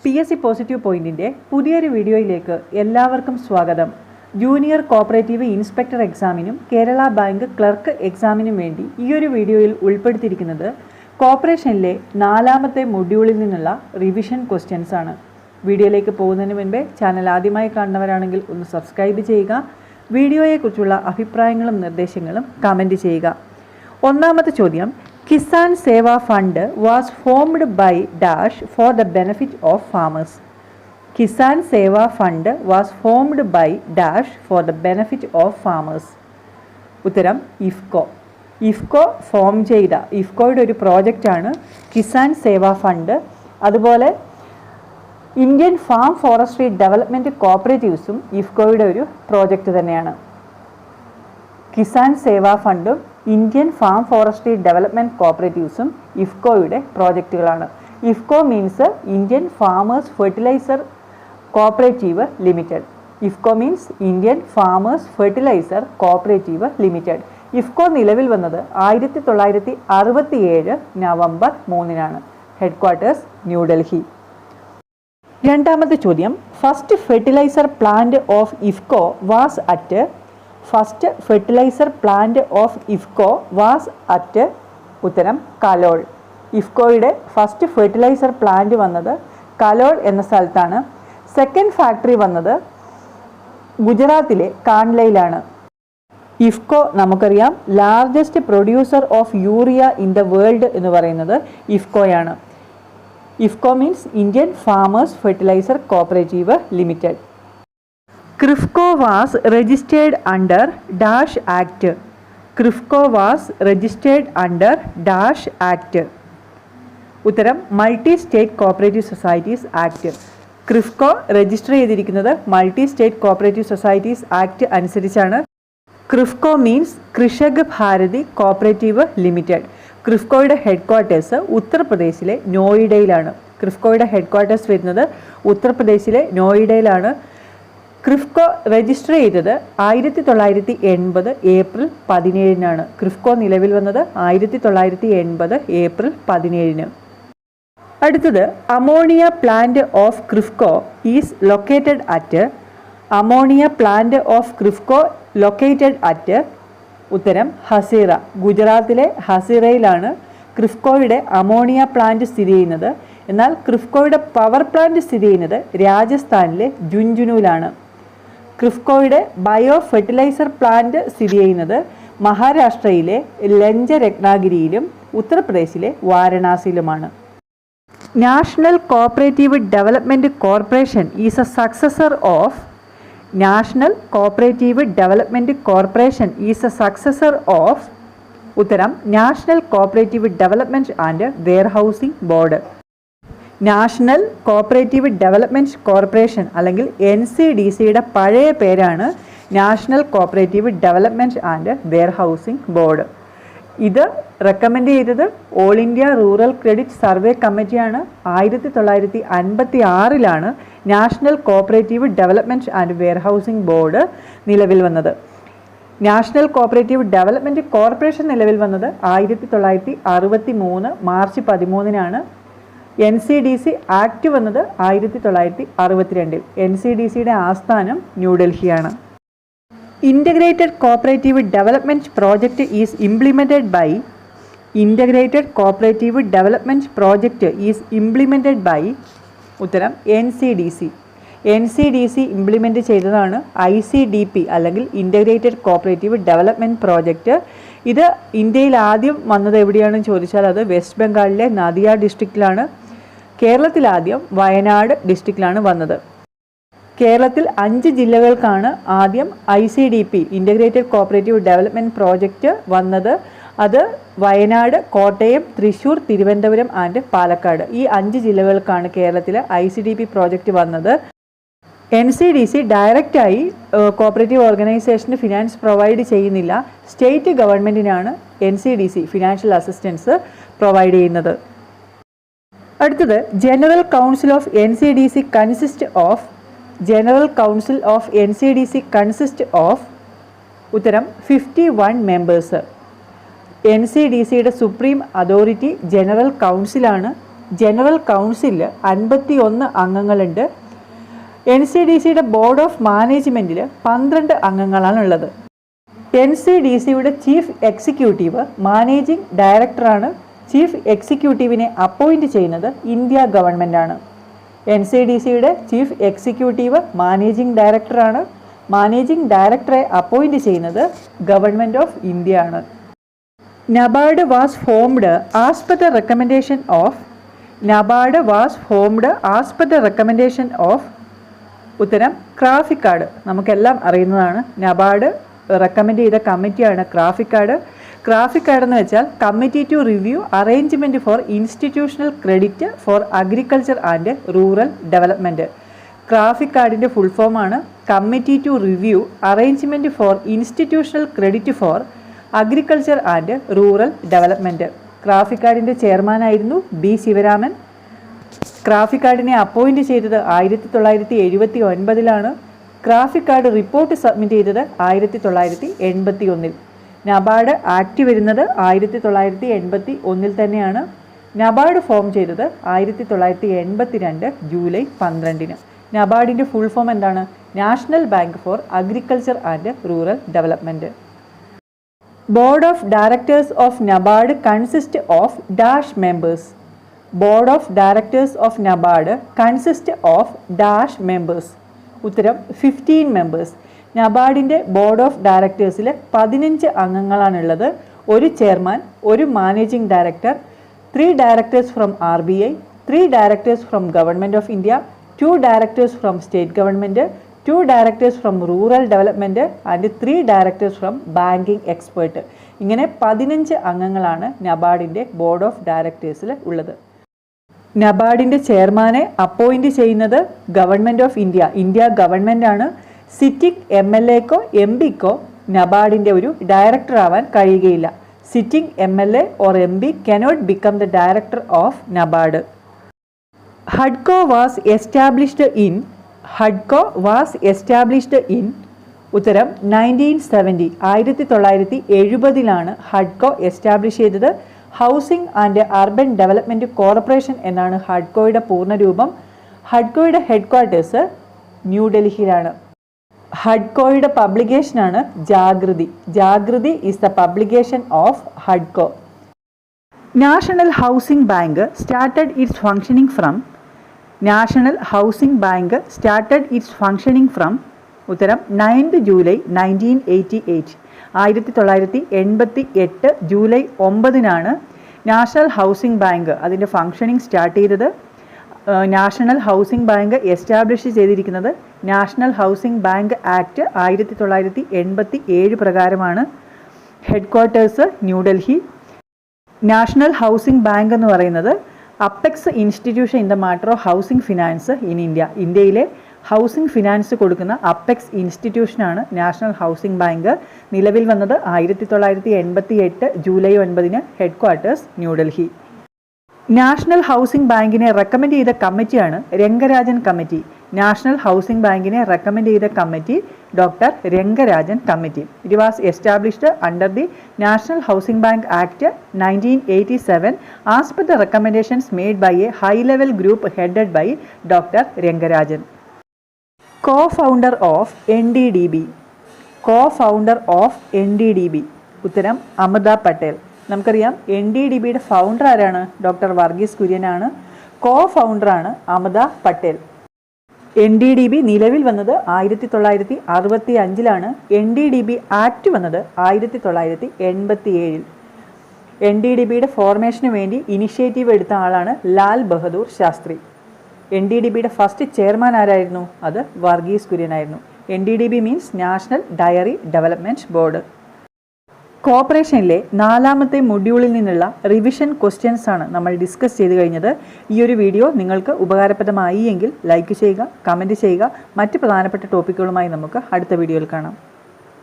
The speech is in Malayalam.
PSC പോസിറ്റീവ് പോയിന്റിൻ്റെ പുതിയൊരു വീഡിയോയിലേക്ക് എല്ലാവർക്കും സ്വാഗതം. ജൂനിയർ കോപ്പറേറ്റീവ് ഇൻസ്പെക്ടർ എക്സാമിനും കേരള ബാങ്ക് ക്ലർക്ക് എക്സാമിനും വേണ്ടി ഈ ഒരു വീഡിയോയിൽ ഉൾപ്പെടുത്തിയിരിക്കുന്നത് കോർപ്പറേഷനിലെ 4ാമത്തെ മൊഡ്യൂളിൽ നിന്നുള്ള റിവിഷൻ ക്വസ്റ്റ്യൻസ് ആണ്. വീഡിയോയിലേക്ക് പോകുന്നതിന് മുൻപേ ചാനൽ ആദ്യമായി കാണുന്നവരാണെങ്കിൽ ഒന്ന് സബ്സ്ക്രൈബ് ചെയ്യുക. വീഡിയോയെക്കുറിച്ചുള്ള അഭിപ്രായങ്ങളും നിർദ്ദേശങ്ങളും കമൻറ്റ് ചെയ്യുക. ഒന്നാമത്തെ ചോദ്യം, Kisan Seva fund was formed by dash for the benefit of farmers. Kisan Seva fund was formed by dash for the benefit of farmers. ഉത്തരം ഇഫ്കോ. ഇഫ്കോ ഫോം ചെയ്ത ഇഫ്കോയുടെ ഒരു പ്രോജക്റ്റാണ് കിസാൻ സേവാ ഫണ്ട്. അതുപോലെ ഇന്ത്യൻ ഫാം ഫോറസ്ട്രി ഡെവലപ്മെൻറ്റ് കോപ്പറേറ്റീവ്സും ഇഫ്കോയുടെ ഒരു പ്രോജക്റ്റ് തന്നെയാണ്. കിസാൻ സേവാ ഫണ്ടും ഇന്ത്യൻ ഫാം ഫോറസ്ട്രി ഡെവലപ്മെൻറ്റ് കോപ്പറേറ്റീവ്സും ഇഫ്കോയുടെ പ്രോജക്റ്റുകളാണ്. IFFCO means Indian farmers fertiliser cooperative limited. IFFCO means Indian farmers fertiliser cooperative limited. IFFCO നിലവിൽ വന്നത് 1967 നവംബർ 3-നാണ്. ഹെഡ്ക്വാർട്ടേഴ്സ് ന്യൂഡൽഹി. രണ്ടാമത്തെ ചോദ്യം, first fertiliser plant of IFFCO was at. First fertiliser plant of IFFCO was at. ഉത്തരം കലോൾ. ഇഫ്കോയുടെ ഫസ്റ്റ് ഫെർട്ടിലൈസർ പ്ലാന്റ് വന്നത് കലോൾ എന്ന സ്ഥലത്താണ്. സെക്കൻഡ് ഫാക്ടറി വന്നത് ഗുജറാത്തിലെ കാൺലയിലാണ്. ഇഫ്കോ നമുക്കറിയാം largest producer of urea in the world എന്ന് പറയുന്നത് ഇഫ്കോയാണ്. IFFCO means Indian farmers fertiliser cooperative limited. KRIBHCO was registered under dash act. KRIBHCO was registered under dash act. ഉത്തരം multi state cooperative societies act. KRIBHCO register ചെയ്തിരിക്കുന്നത് multi state cooperative societies act അനുസരിച്ചാണ്. KRIBHCO means Krishak Bharati cooperative limited. ക്രിഫ്കോയുടെ ഹെഡ്ക്വാർട്ടേഴ്സ് ഉത്തർപ്രദേശിലെ നോയിഡയിലാണ്. ക്രിഫ്കോയുടെ ഹെഡ്ക്വാർട്ടേഴ്സ് വരുന്നത് ഉത്തർപ്രദേശിലെ നോയിഡയിലാണ്. ക്രിഫ്കോ രജിസ്റ്റർ ചെയ്തത് 1980 ഏപ്രിൽ 17-നാണ്. ക്രിഫ്കോ നിലവിൽ വന്നത് 1980 ഏപ്രിൽ 17-ന്. അടുത്തത്, ammonia plant of KRIBHCO is located at. Ammonia plant of KRIBHCO located at. ഉത്തരം ഹസീറ. ഗുജറാത്തിലെ ഹസീറയിലാണ് ക്രിഫ്കോയുടെ അമോണിയ പ്ലാന്റ് സ്ഥിതി ചെയ്യുന്നത്. എന്നാൽ ക്രിഫ്കോയുടെ പവർ പ്ലാന്റ് സ്ഥിതി ചെയ്യുന്നത് രാജസ്ഥാനിലെ ജുൻജുനുവിലാണ്. ക്രിഫ്കോയുടെ ബയോ ഫെർട്ടിലൈസർ പ്ലാന്റ് സ്ഥിതി ചെയ്യുന്നത് മഹാരാഷ്ട്രയിലെ ലഞ്ചരത്നാഗിരിയിലും ഉത്തർപ്രദേശിലെ വാരണാസിയിലുമാണ്. National cooperative development corporation is a successor of. National cooperative development corporation is a successor of. ഉത്തരം national cooperative development and warehousing board. National cooperative development corporation അല്ലെങ്കിൽ NCDCയുടെ പഴയ പേരാണ് national cooperative development and warehousing board. ഇത് റെക്കമെൻഡ് ചെയ്തത് all India rural credit survey കമ്മിറ്റിയാണ്. 1956-ലാണ് national cooperative development and warehousing board നിലവിൽ വന്നത്. നാഷണൽ കോപ്പറേറ്റീവ് ഡെവലപ്മെൻറ്റ് കോർപ്പറേഷൻ നിലവിൽ വന്നത് 1963 മാർച്ച് 13-നാണ്. NCDC ആക്ട് വന്നത് 1962. NCDCയുടെ ആസ്ഥാനം ന്യൂഡൽഹിയാണ്. Integrated cooperative development project is implemented by. Integrated cooperative development project is implemented by. ഉത്തരം NCDC. NCDC ഇംപ്ലിമെൻറ്റ് ചെയ്തതാണ് ICDP അല്ലെങ്കിൽ ഇൻ്റഗ്രേറ്റഡ് കോപ്പറേറ്റീവ് ഡെവലപ്മെൻറ്റ് പ്രോജക്റ്റ്. ഇത് ഇന്ത്യയിൽ ആദ്യം വന്നത് എവിടെയാണെന്ന് ചോദിച്ചാൽ അത് വെസ്റ്റ് ബംഗാളിലെ നദിയ ഡിസ്ട്രിക്റ്റിലാണ്. കേരളത്തിൽ ആദ്യം വയനാട് ഡിസ്ട്രിക്റ്റിലാണ് വന്നത്. കേരളത്തിൽ 5 ജില്ലകൾക്കാണ് ആദ്യം ICDP integrated cooperative development project വന്നത്. അത് വയനാട്, കോട്ടയം, തൃശ്ശൂർ, തിരുവനന്തപുരം ആൻഡ് പാലക്കാട് ഈ 5 ജില്ലകൾക്കാണ് കേരളത്തിൽ ICDP പ്രോജക്റ്റ് വന്നത്. NCDC ഡയറക്റ്റായി കോപ്പറേറ്റീവ് ഓർഗനൈസേഷന് ഫിനാൻസ് പ്രൊവൈഡ് ചെയ്യുന്നില്ല. സ്റ്റേറ്റ് ഗവൺമെൻറ്റിനാണ് NCDC ഫിനാൻഷ്യൽ അസിസ്റ്റൻസ് പ്രൊവൈഡ് ചെയ്യുന്നത്. അടുത്തത്, general council of NCDC consist of. General council of NCDC consist of. ഉത്തരം 51 മെമ്പേഴ്സ്. NCDCയുടെ സുപ്രീം അതോറിറ്റി ജനറൽ കൗൺസിലാണ്. ജനറൽ കൗൺസിലിൽ 51 അംഗങ്ങളുണ്ട്. NCDCയുടെ ബോർഡ് ഓഫ് മാനേജ്മെൻറ്റിൽ 12 അംഗങ്ങളാണുള്ളത്. NCDCയുടെ ചീഫ് എക്സിക്യൂട്ടീവ് മാനേജിംഗ് ഡയറക്ടറാണ്. ചീഫ് എക്സിക്യൂട്ടീവിനെ അപ്പോയിൻറ്റ് ചെയ്യുന്നത് ഇന്ത്യ ഗവൺമെൻറ്റാണ്. NCDCയുടെ ചീഫ് എക്സിക്യൂട്ടീവ് മാനേജിംഗ് ഡയറക്ടറാണ്. മാനേജിംഗ് ഡയറക്ടറെ അപ്പോയിൻറ്റ് ചെയ്യുന്നത് ഗവൺമെൻറ് ഓഫ് ഇന്ത്യ ആണ്. NABARD was formed as per the recommendation of ഉത്തരം ക്രാഫിക്കാർഡ്. നമുക്കെല്ലാം അറിയുന്നതാണ്. നബാർഡ് റെക്കമെൻഡ് ചെയ്ത കമ്മിറ്റിയാണ് ക്രാഫിക്കാർഡ്. ക്രാഫിക്കാർഡ് എന്ന് വെച്ചാൽ committee to review arrangement for institutional credit for agriculture and rural development. ക്രാഫിക്കാർഡിൻ്റെ ഫുൾ ഫോമാണ് committee to review arrangement for institutional credit for agriculture and rural development. ക്രാഫിക്കാർഡിൻ്റെ ചെയർമാനായിരുന്നു B. ശിവരാമൻ. ക്രാഫിക്കാർഡിനെ അപ്പോയിൻറ്റ് ചെയ്തത് 1979 ക്രാഫിക്കാർഡ് റിപ്പോർട്ട് സബ്മിറ്റ് ചെയ്തത് 1981. നബാർഡ് ആക്ട് വരുന്നത് 1981 തന്നെയാണ്. നബാർഡ് ഫോം ചെയ്തത് 1982 ജൂലൈ 12. നബാർഡിൻ്റെ ഫുൾ ഫോം എന്താണ്? National bank for agriculture and rural development. Board of directors of NABARD consist of dash members. Board of directors of NABARD consist of dash members. ഉത്തരം 15 മെമ്പേഴ്സ്. നബാർഡിൻ്റെ ബോർഡ് ഓഫ് ഡയറക്ടേഴ്സിൽ 15 അംഗങ്ങളാണുള്ളത്. ഒരു ചെയർമാൻ, ഒരു managing director, 3 directors from RBI, 3 directors from government of India, 2 directors from state government, 2 directors from rural development and 3 directors from banking expert. ഇങ്ങനെ 15 അംഗങ്ങളാണ് നബാർഡിൻ്റെ ബോർഡ് ഓഫ് ഡയറക്ടേഴ്സിൽ ഉള്ളത്. നബാർഡിൻ്റെ ചെയർമാനെ അപ്പോയിൻറ്റ് ചെയ്യുന്നത് government of India, India government ആണ്. സിറ്റിംഗ് MLAക്കോ MPക്കോ നബാർഡിൻ്റെ ഒരു ഡയറക്ടർ ആവാൻ കഴിയുകയില്ല. Sitting MLA or MP cannot become the director of NABARD. HUDCO was established in ഉത്തരം 1970. 1970 ഹഡ്കോ എസ്റ്റാബ്ലിഷ് ചെയ്തത്. Housing and urban development corporation എന്നാണ് ഹഡ്കോയുടെ പൂർണ്ണരൂപം. ഹഡ്കോയുടെ ഹെഡ്ക്വാർട്ടേഴ്സ് ന്യൂഡൽഹിയിലാണ്. ഹഡ്കോയുടെ പബ്ലിക്കേഷനാണ് Jagriti. Jagriti is the publication of ഹഡ്കോ. National housing bank started its functioning from ഉത്തരം 9th July 1988. 1988 July 9 national housing bank അതിൻ്റെ ഫങ്ഷനിങ് സ്റ്റാർട്ട് ചെയ്തത്. നാഷണൽ ഹൗസിംഗ് ബാങ്ക് എസ്റ്റാബ്ലിഷ് ചെയ്തിരിക്കുന്നത് നാഷണൽ ഹൗസിംഗ് ബാങ്ക് ആക്ട് 1987 പ്രകാരമാണ്. Headquarters New Delhi. National housing bank എന്ന് പറയുന്നത് apex institution in the matter of housing finance in India. ഇന്ത്യയിലെ ഹൗസിംഗ് ഫിനാൻസ് കൊടുക്കുന്ന അപ്പെക്സ് ഇൻസ്റ്റിറ്റ്യൂഷനാണ് നാഷണൽ ഹൗസിംഗ് ബാങ്ക്. നിലവിൽ വന്നത് 1988 July 9 headquarters New Delhi. National housing ബാങ്കിനെ റെക്കമെൻഡ് ചെയ്ത കമ്മിറ്റിയാണ് രംഗരാജൻ കമ്മിറ്റി. നാഷണൽ ഹൗസിംഗ് ബാങ്കിനെ റെക്കമെൻഡ് ചെയ്ത committee doctor Rangarajan committee. It was established under the national housing bank act 1987 as per the recommendations made by a high level group headed by doctor Rangarajan. Co-founder of NDDB. ഉത്തരം അമൃത പട്ടേൽ. നമുക്കറിയാം NDDBയുടെ ഫൗണ്ടർ ആരാണ്? ഡോക്ടർ വർഗീസ് കുര്യനാണ്. co-ഫൗണ്ടറാണ് അമൃത പട്ടേൽ. NDDB നിലവിൽ വന്നത് 1965. NDDB ആക്ട് വന്നത് 1987. NDDBയുടെ ഫോർമേഷന് വേണ്ടി ഇനിഷ്യേറ്റീവ് എടുത്ത ആളാണ് ലാൽ ബഹദൂർ ശാസ്ത്രി. NDDBയുടെ ഫസ്റ്റ് ചെയർമാൻ ആരായിരുന്നു? അത് Varghese കുര്യനായിരുന്നു. NDDB means national dairy development board. കോർപ്പറേഷനിലെ 4ാമത്തെ മൊഡ്യൂളിൽ നിന്നുള്ള റിവിഷൻ ക്വസ്റ്റ്യൻസ് ആണ് നമ്മൾ ഡിസ്കസ് ചെയ്ത് കഴിഞ്ഞത്. ഈ ഒരു വീഡിയോ നിങ്ങൾക്ക് ഉപകാരപ്രദമായി എങ്കിൽ ലൈക്ക് ചെയ്യുക, കമൻറ്റ് ചെയ്യുക. മറ്റ് പ്രധാനപ്പെട്ട ടോപ്പിക്കുകളുമായി നമുക്ക് അടുത്ത വീഡിയോയിൽ കാണാം.